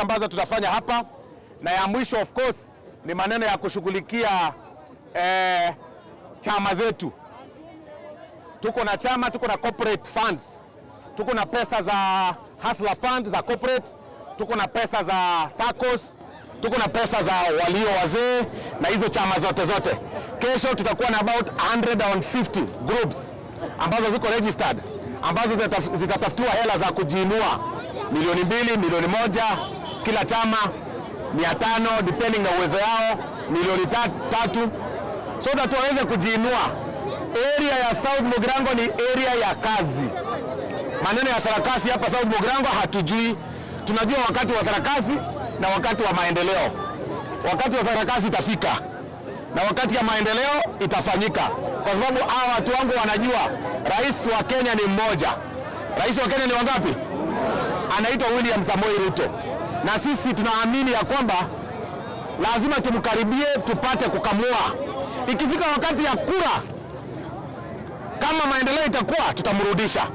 ambazo tutafanya hapa, na ya mwisho of course ni maneno ya kushughulikia chama zetu. Tuko na chama, tuko na corporate funds, tuko na pesa za hustler fund za corporate, tuko na pesa za SACCOS, tuko na pesa za walio wazee na hizo chama zote. Kesho tutakuwa na about 150 groups ambazo ziko registered, ambazo zitatafutiwa hela za kujiinua, milioni 2, milioni 1 kila chama, 500 depending na uwezo yao, milioni 3 so that waweze kujiinua. Area ya South Mugirango ni area ya kazi. Maneno ya sarakasi hapa South Mugirango hatujui. Tunajua wakati wa sarakasi na wakati wa maendeleo. Wakati wa sarakasi itafika na wakati ya maendeleo itafanyika, kwa sababu hawa watu wangu wanajua rais wa Kenya ni mmoja. Rais wa Kenya ni wangapi? Anaitwa William Samoei Ruto, na sisi tunaamini ya kwamba lazima tumkaribie tupate kukamua. Ikifika wakati ya kura, kama maendeleo itakuwa, tutamrudisha.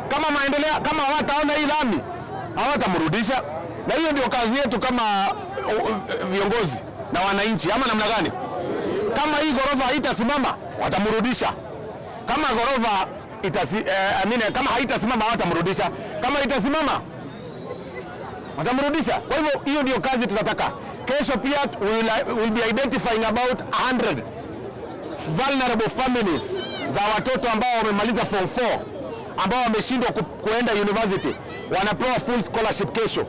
Kama maendeleo, kama hawataona hii lami, hawatamrudisha. Na hiyo ndio kazi yetu kama viongozi na wananchi, ama namna gani? Kama hii gorofa haitasimama, watamrudisha. Kama gorofa kama haitasimama, hawatamrudisha. Kama itasimama, watamrudisha. Kwa hivyo hiyo ndio kazi tunataka. Kesho pia we'll be identifying about 100 vulnerable families za watoto ambao wamemaliza form 4 ambao wameshindwa kuenda university, wanapewa full scholarship kesho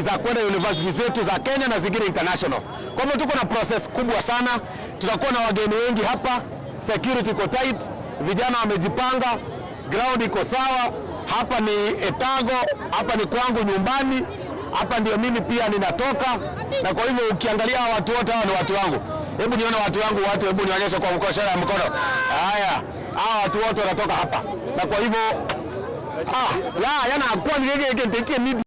za kwenda university zetu za Kenya na zingine international. Kwa hivyo tuko na process kubwa sana. Tutakuwa na wageni wengi hapa, security iko tight, vijana wamejipanga, ground iko sawa. Hapa ni Etago, hapa ni kwangu nyumbani, hapa ndio mimi pia ninatoka. Na kwa hivyo ukiangalia watu wote hawa ni watu wangu. Hebu nione watu wangu, hebu nionyeshe kwa mkono. Haya, hawa watu wote wanatoka hapa. Na kwa hivyo yana kwa nigege